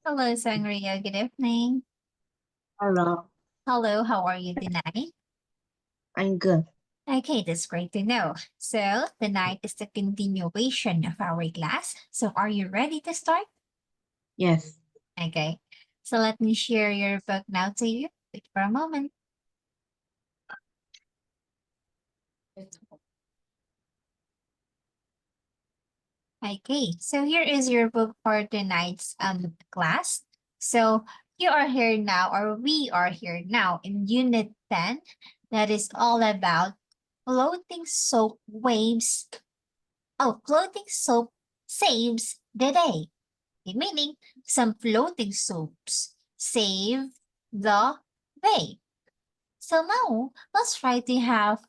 Hello, Sangria. Good evening. Hello, Hello, how are you tonight? I'm good. Okay, that's great to know. So, tonight is the continuation of our class. So, are you ready to start? Yes. Okay, so let me share your book now to you. Wait for a moment. Okay, so here is your book for tonight's class. So, you are here now, or we are here now in Unit 10. That is all about floating soap waves. Oh, floating soap saves the day. Meaning, some floating soaps save the day. So now, let's try to have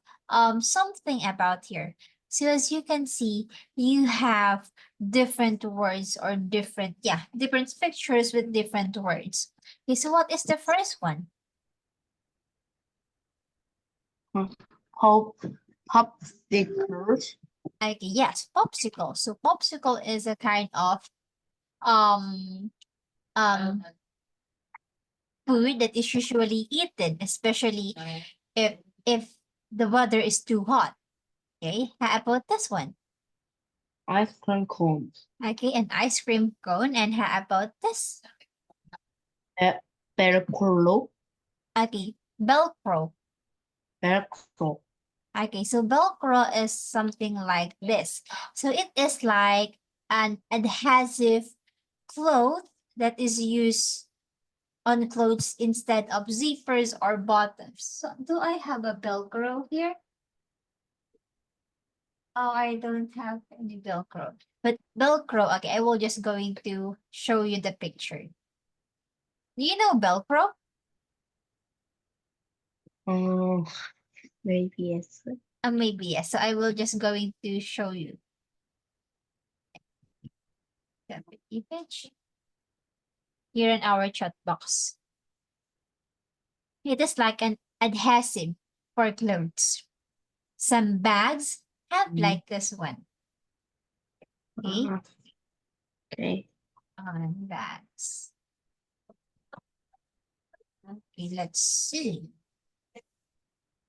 something about here. So as you can see, you have different words or different pictures with different words. Okay, so what is the first one? Hope, popsicles. Okay, yes, popsicle. So popsicle is a kind of um um food that is usually eaten, especially if the weather is too hot. Okay, how about this one? Ice cream cones. Okay, an ice cream cone. And how about this? Be- Velcro. Okay, Velcro. Velcro. Okay, so Velcro is something like this. So it is like an adhesive cloth that is used on clothes instead of zippers or buttons. So do I have a Velcro here? Oh, I don't have any Velcro. But Velcro, okay, I will just going to show you the picture. Do you know Velcro? Um, maybe yes. Maybe yes. So I will just going to show you the image here in our chat box. It is like an adhesive for clothes. Some bags have like this one. Okay, Uh, okay. on bags. Okay, let's see.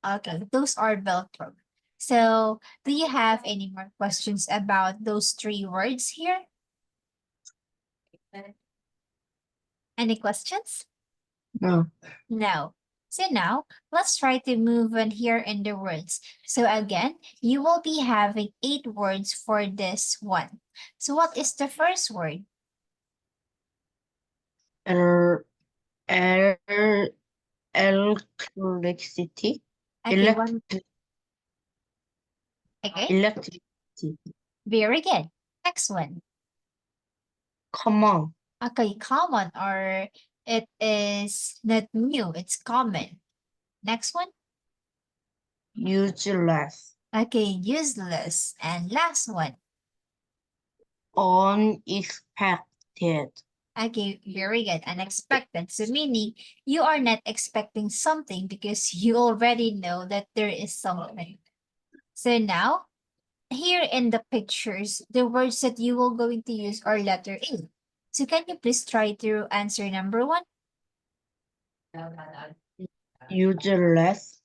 Okay, those are Velcro. So, do you have any more questions about those three words here? Any questions? No. No. So now, let's try to move on here in the words. So again, you will be having 8 words for this one. So what is the first word? El, el, electricity. Okay, one. Electric. Okay, Electricity. very good. Next one. Come on. Okay, common, or it is not new, it's common. Next one. Useless. Okay, useless. And last one. Unexpected. Okay, very good. Unexpected. So meaning you are not expecting something because you already know that there is something. So now, here in the pictures, the words that you will going to use are letter A. So can you please try to answer number one? Useless.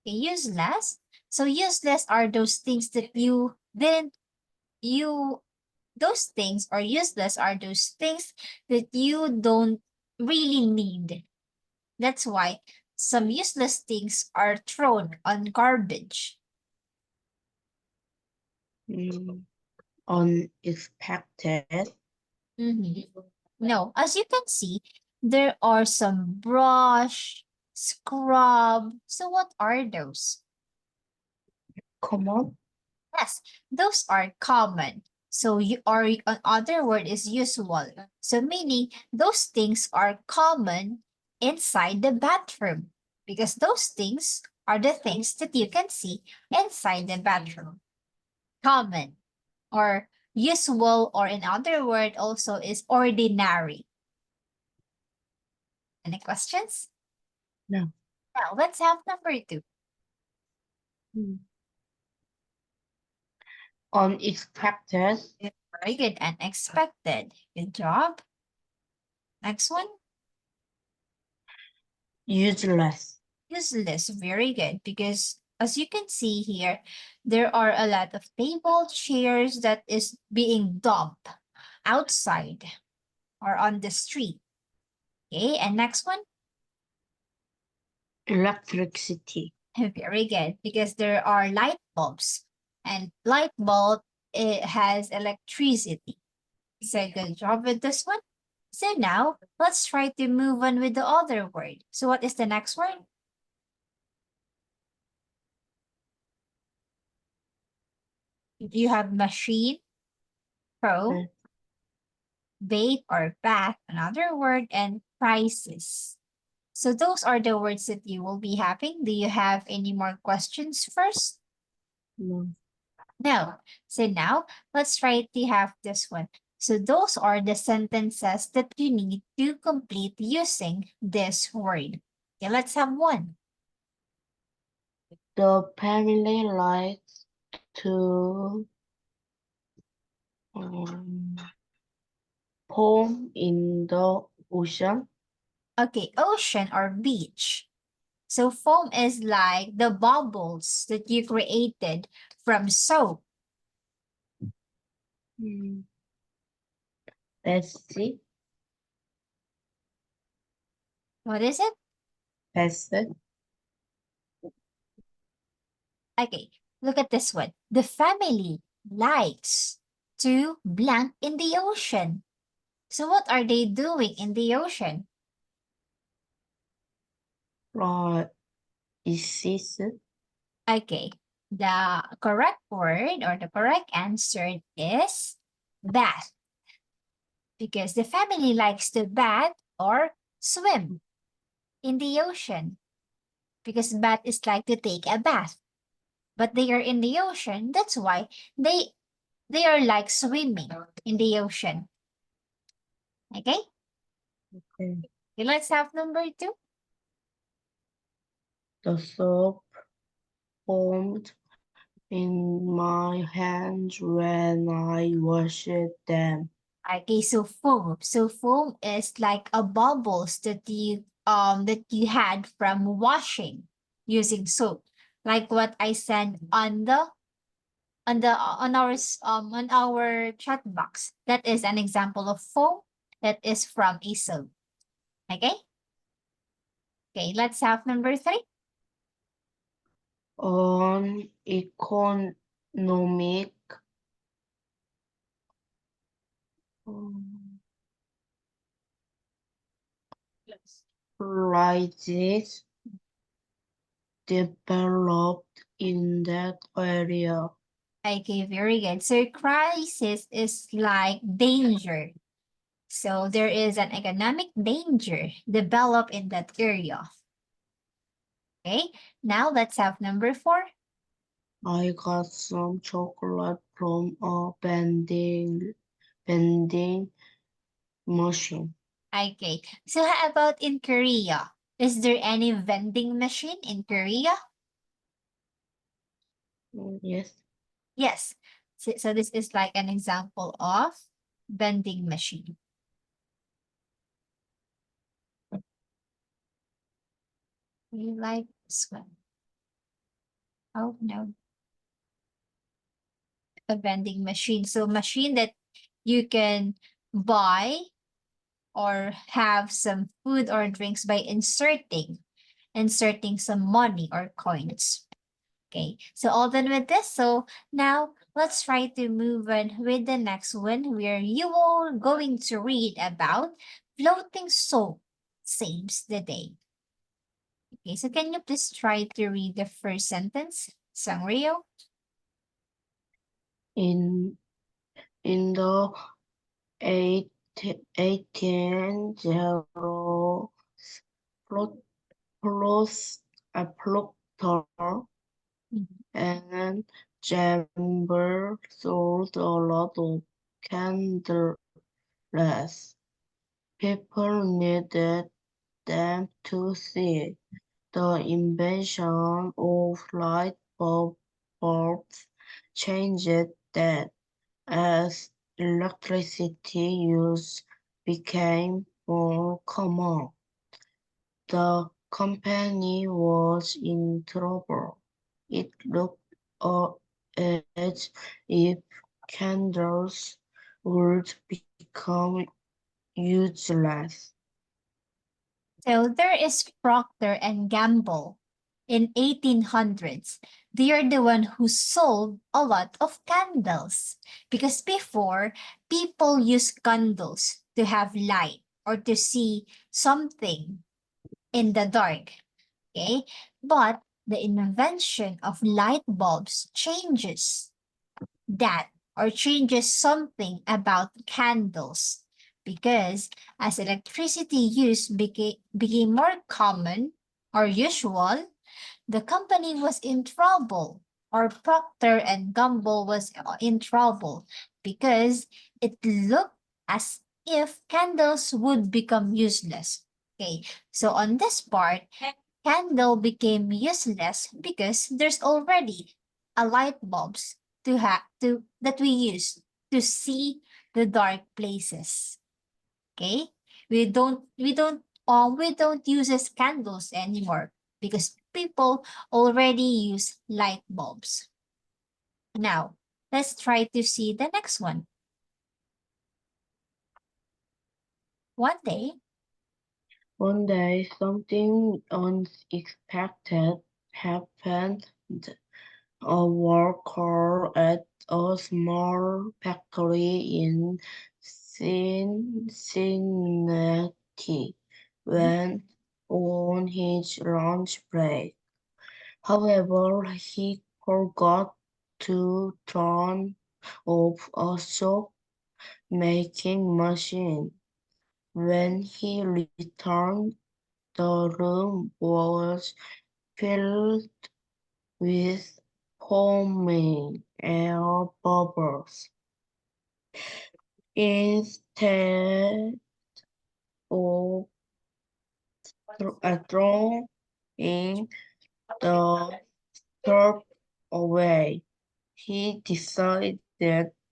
Okay, useless. So useless are those things that you didn't you those things, or useless are those things that you don't really need. That's why some useless things are thrown on garbage. Mm, Unexpected. Mhm. No, as you can see, there are some brush, scrub. So what are those? Come on. Yes, those are common. So you are another word is usual. So meaning those things are common inside the bathroom because those things are the things that you can see inside the bathroom. Common or usual, or in other word also is ordinary. Any questions? No. Now let's have number 2. Unexpected. Very good. Unexpected. Good job. Next one. Useless. Useless. Very good. Because as you can see here, there are a lot of table chairs that is being dumped outside or on the street. Okay, and next one. Electricity. Very good. Because there are light bulbs, and light bulb, it has electricity. So good job with this one. So now let's try to move on with the other word. So what is the next word? You have machine, probe, Okay. bait or bath, another word, and prices. So those are the words that you will be having. Do you have any more questions first? No. No. So now let's try to have this one. So those are the sentences that you need to complete using this word. Okay, let's have one. The family likes to um, pond in the ocean. Okay, ocean or beach. So foam is like the bubbles that you created from soap. Let's see. What is it? That's it. Okay, look at this one. The family likes to blank in the ocean. So what are they doing in the ocean? Right. Is this it? Okay, the correct word or the correct answer is bath, because the family likes to bath or swim in the ocean, because bath is like to take a bath, but they are in the ocean. That's why they are like swimming in the ocean. Okay, Okay. let's have number 2. The soap formed in my hands when I washed them. Okay, so foam. So foam is like a bubbles that you had from washing using soap. Like what I sent on our chat box. That is an example of foam that is from a soap. Okay? Okay, let's have number 3. On economic um, crisis developed in that area. Okay, very good. So crisis is like danger. So there is an economic danger developed in that area. Okay, now let's have number 4. I got some chocolate from a vending machine. Okay, so how about in Korea? Is there any vending machine in Korea? Yes. Yes. So this is like an example of vending machine. We like this one. Oh no, a vending machine. So machine that you can buy or have some food or drinks by inserting some money or coins. Okay, so all done with this. So now let's try to move on with the next one, where you are going to read about floating soap saves the day. Okay, so can you please try to read the first sentence, Sangrio? In the 1800s, float, plus a proctor Mhm. and chamber sold a lot of candles. People needed them to see. The invention of bulbs changed that as electricity use became more common. The company was in trouble. It looked as if candles would become useless. So there is Procter and Gamble in 1800s. They are the one who sold a lot of candles because before people used candles to have light or to see something in the dark. Okay, but the invention of light bulbs changes that or changes something about candles because as electricity use became more common or usual, the company was in trouble or Procter and Gamble was in trouble because it looked as if candles would become useless. Okay, so on this part, candle became useless because there's already a light bulbs to have to that we use to see the dark places. Okay, we don't use candles anymore because people already use light bulbs. Now let's try to see the next one. One day, One day, something unexpected happened. A worker at a small factory in Cincinnati went on his lunch break. However, he forgot to turn off a soap making machine. When he returned, the room was filled with foaming air bubbles. Instead of throwing the soap away, he decided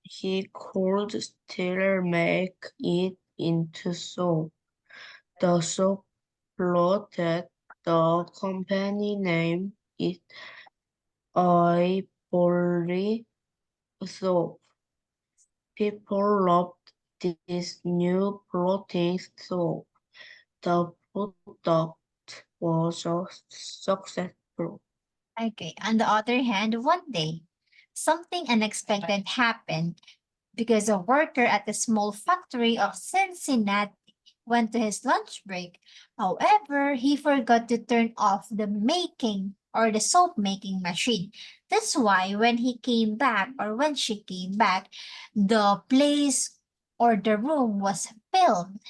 he could still make it into soap. The soap floated. The company named it Ivory Soap. People loved this new floating soap. The product was successful. okay. On the other hand, one day, something unexpected happened because a worker at the small factory of Cincinnati went to his lunch break. However, he forgot to turn off the making or the soap making machine. That's why when he came back or when she came back, the place or the room was filled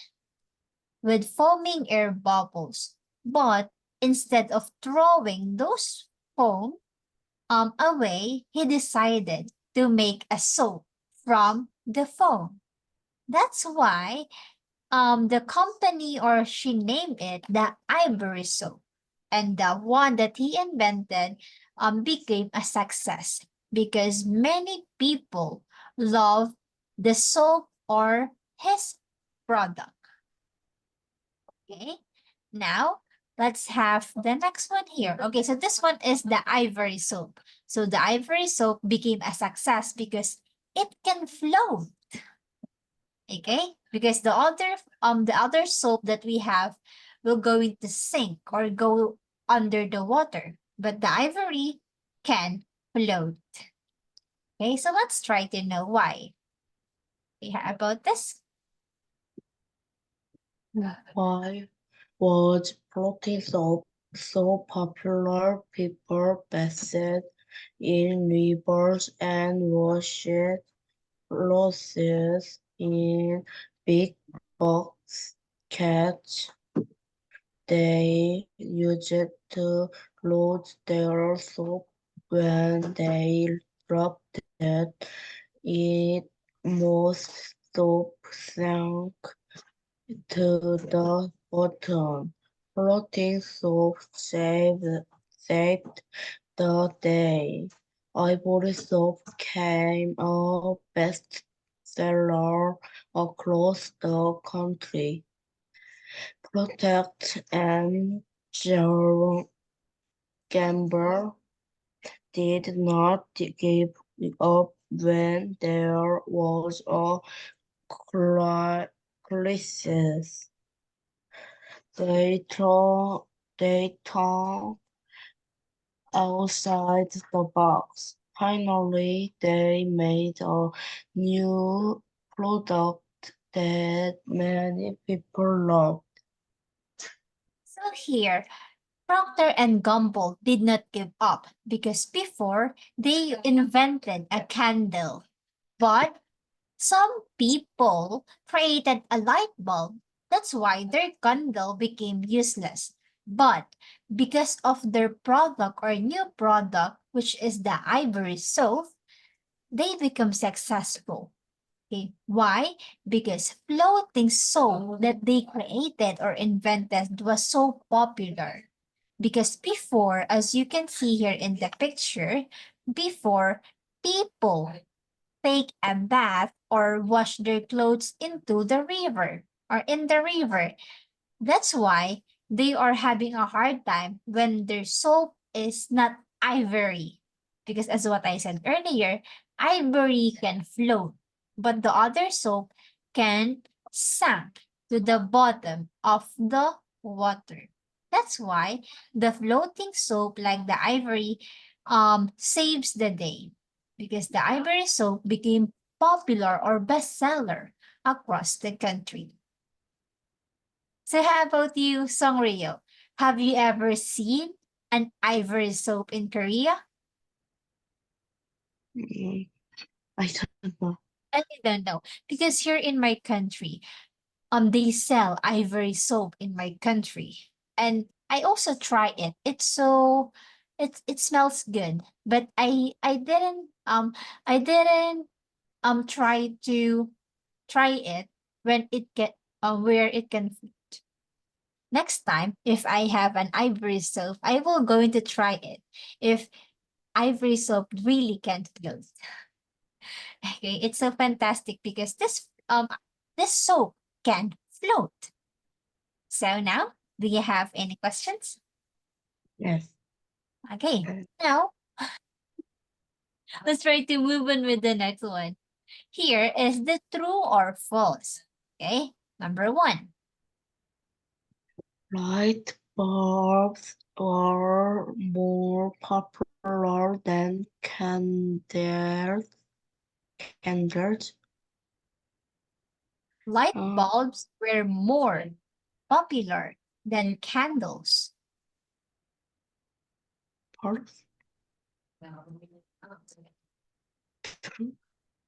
with foaming air bubbles. But instead of throwing those foam away, he decided to make a soap from the foam. That's why the company or she named it the ivory soap. And the one that he invented became a success because many people love the soap or his product. Okay, now let's have the next one here. Okay, so this one is the ivory soap. So the ivory soap became a success because it can float. Okay, because the other soap that we have will go into sink or go under the water, but the ivory can float. Okay, so let's try to know why. Okay, how about this? Why was floating soap so popular? People bathed in rivers and washed clothes in big buckets. They used to load their soap when they dropped that it most soap sank to the bottom. Floating soap saved the day. Ivory soap became a bestseller across the country. Protect and Gamble did not give up when there was a crisis. They thought outside the box. Finally, they made a new product that many people loved. So here, Procter and Gamble did not give up because before they invented a candle. But some people created a light bulb. That's why their candle became useless. But because of their product or new product, which is the ivory soap, they become successful. Okay. Why? Because floating soap that they created or invented was so popular. Because before, as you can see here in the picture, before people take a bath or wash their clothes into the river or in the river. That's why they are having a hard time when their soap is not ivory. Because as what I said earlier, ivory can float, but the other soap can sink to the bottom of the water. That's why the floating soap like the ivory saves the day because the ivory soap became popular or bestseller across the country. So how about you, Songrio? Have you ever seen an ivory soap in Korea? Mm, I don't know. I don't know because here in my country, they sell ivory soap in my country, and I also try it. It smells good, but I didn't try it when it get where it can. Next time, if I have an ivory soap, I will going to try it. If ivory soap really can float. Okay, it's so fantastic because this soap can float. So now, do you have any questions? Yes. Okay, now let's try to move on with the next one. Here is the true or false. Okay, number one. Light bulbs are more popular than candles. Light Uh, bulbs were more popular than candles. False. True.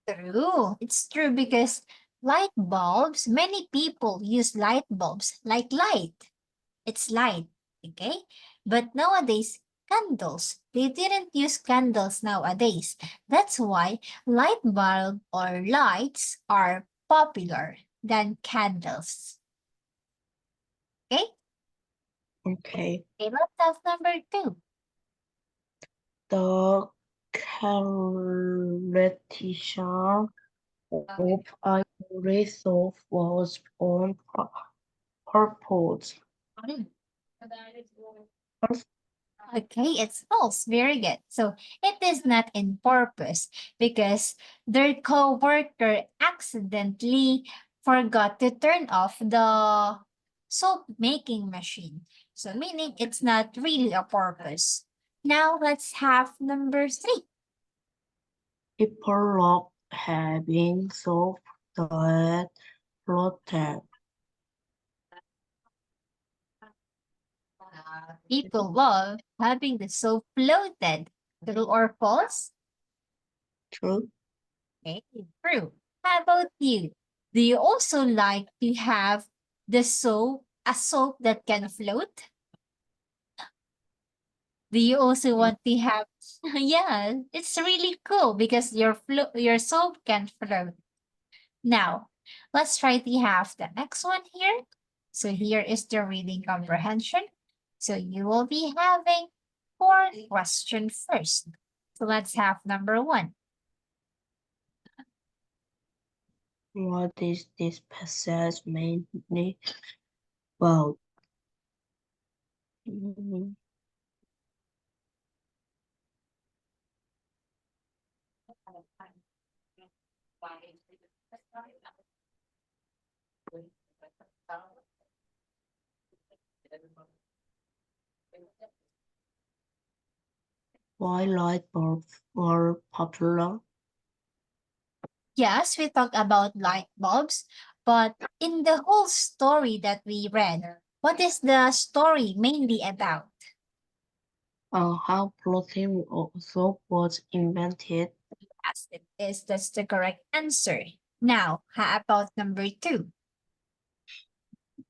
True. It's true because light bulbs, many people use light bulbs like light. It's light, okay? But nowadays, candles, they didn't use candles nowadays. That's why light bulb or lights are popular than candles. Okay? Okay. Okay, let's have number two. The competition of ivory soap was on purpose. Mm. Okay, it's false. Very good. So it is not in purpose because their co-worker accidentally forgot to turn off the soap making machine. So meaning it's not really a purpose. Now let's have number three. People love having soap that floated. People love having the soap floated. True or false? True. Okay, true. How about you? Do you also like to have a soap that can float? Do you also want to have? Yeah, it's really cool because your soap can float. Now, let's try to have the next one here. So here is the reading comprehension. So you will be having four questions first. So let's have number one. What is this passage mainly about? Mm, Why light bulbs were popular? Yes, we talked about light bulbs, but in the whole story that we read, what is the story mainly about? How clothing soap was invented? Yes, it is. That's the correct answer. Now, how about number two?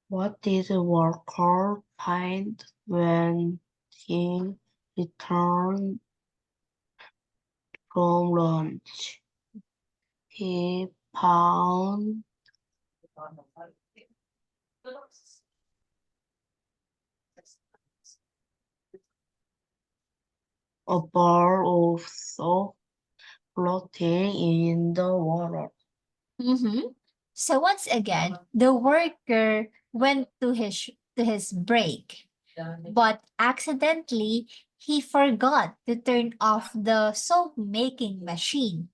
What did the worker find when he returned from lunch? He found a bar of soap floating in the water. Mm-hmm. So once again, the worker went to his break, but accidentally he forgot to turn off the soap making machine.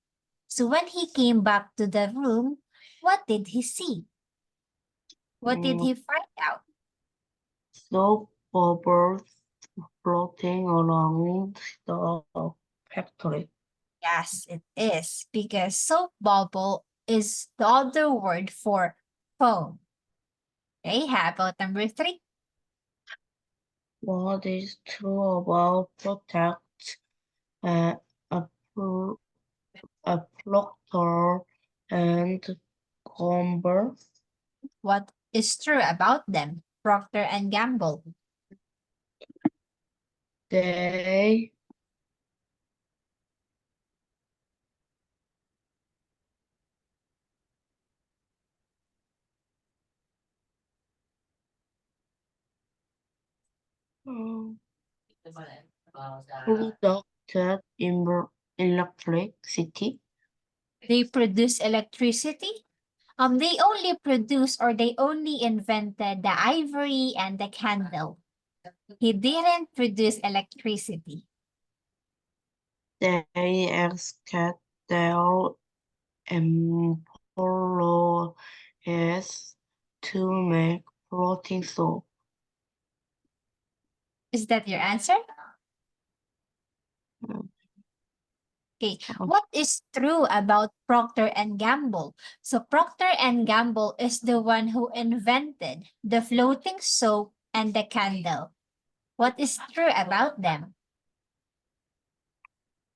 So when he came back to the room, what did he see? What did Mm, he find out? Soap bubbles floating around the factory. Yes, it is because soap bubble is the other word for foam. Okay, how about number three? What is true about protect uh, a, pl- a Procter and Gamble? What is true about them? Procter and Gamble. They uh, produced electricity. They produce electricity. They only produce or they only invented the ivory and the candle. He didn't produce electricity. They extract their employees to make floating soap. Is that your answer? Okay. What is true about Procter and Gamble? So Procter and Gamble is the one who invented the floating soap and the candle. What is true about them?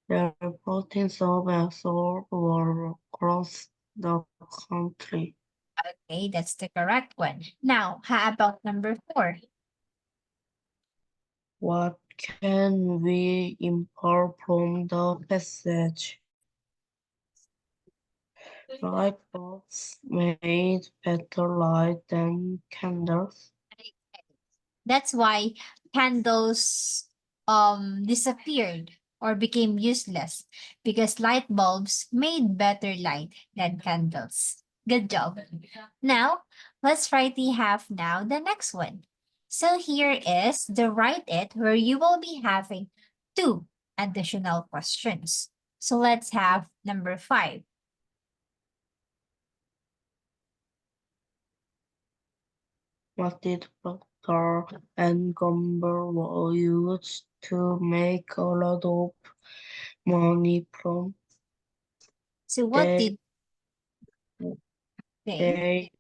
Their floating soap and soap were across the country. Okay, that's the correct one. Now, how about number four? What can we import from the passage? Light bulbs made better light than candles. That's why candles disappeared or became useless because light bulbs made better light than candles. Good job. Now, let's try to have now the next one. So here is the write it where you will be having two additional questions. So let's have number five. What did Procter and Gamble use to make a lot of money from? So what They, did they? they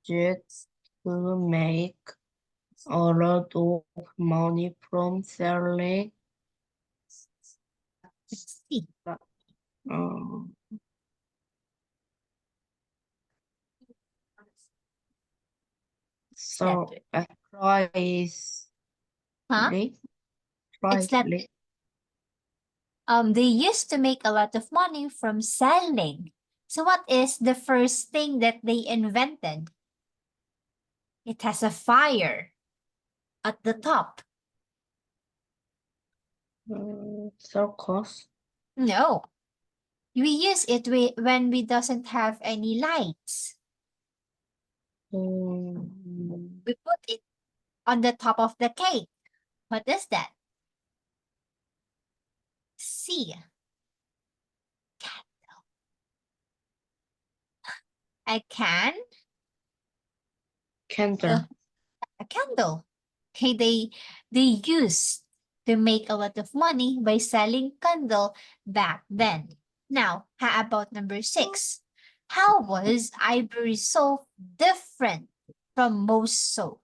used to make a lot of money from selling Let's see. uh, That so a price huh? It's that Rightly. they used to make a lot of money from selling. So what is the first thing that they invented? It has a fire at the top. Circus. No, we use it when we doesn't have any lights. Um, We put it on the top of the cake. What is that? C. A can. Candle. Uh, a candle. Okay, they used to make a lot of money by selling candle back then. Now, how about number 6? How was ivory soap different from most soap?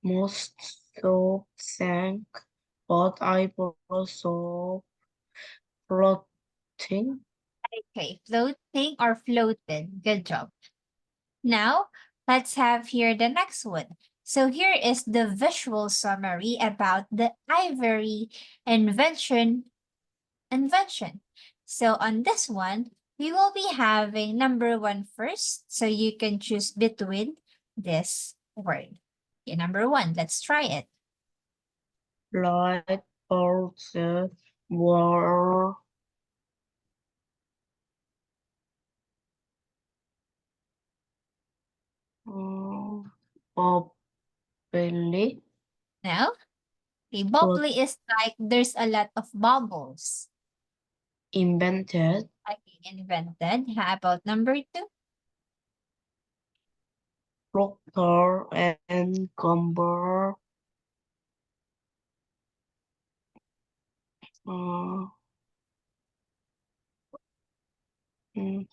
Most soap sank, but eyebrow soap floating. Okay, floating or floated. Good job. Now, let's have here the next one. So here is the visual summary about the ivory invention. So on this one, we will be having number 1 first. So you can choose between this word. Okay, number 1, let's try it. Light bulbs were bubbly, Now, a float bubbly is like there's a lot of bubbles. invented, Okay, invented. How about number 2? Procter and Gamble, uh,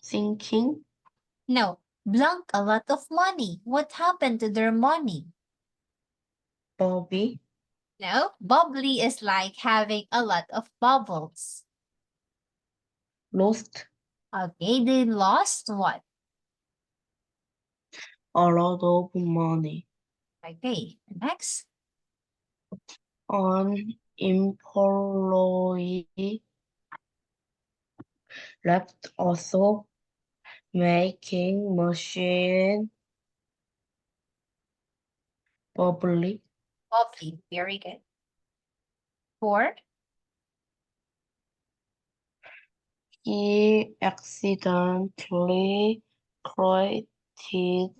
thinking, No, blank a lot of money. What happened to their money? Bobby, No, bubbly is like having a lot of bubbles. lost Okay, they lost what? a lot of money Okay, next. on employee left also making machine bubbly. Bubbly, very good. 4. He accidentally created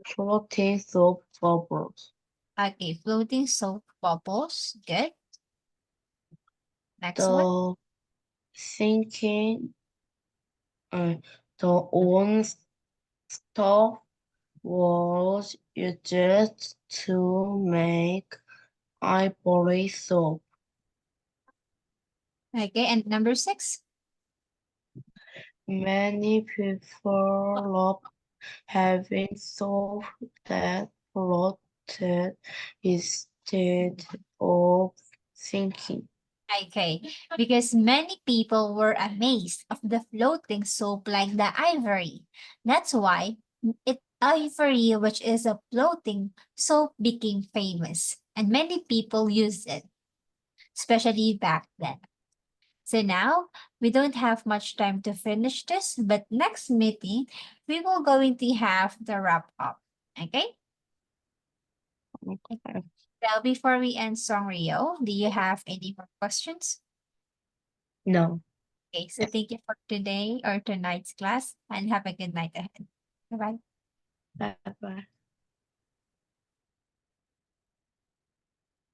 floating soap bubbles. Okay, floating soap bubbles. Good. Next one. The thinking, the own stuff was used to make ivory soap. Okay, and number 6. Many people love having soap that floated instead of sinking. Okay, because many people were amazed of the floating soap like the ivory. That's why ivory, which is a floating soap, became famous, and many people used it, especially back then. So now we don't have much time to finish this, but next meeting we will going to have the wrap up. Okay? Okay. Well, before we end Song Rio, do you have any more questions? No. Okay, so thank you for today or tonight's class and have a good night ahead. Bye bye. Bye bye.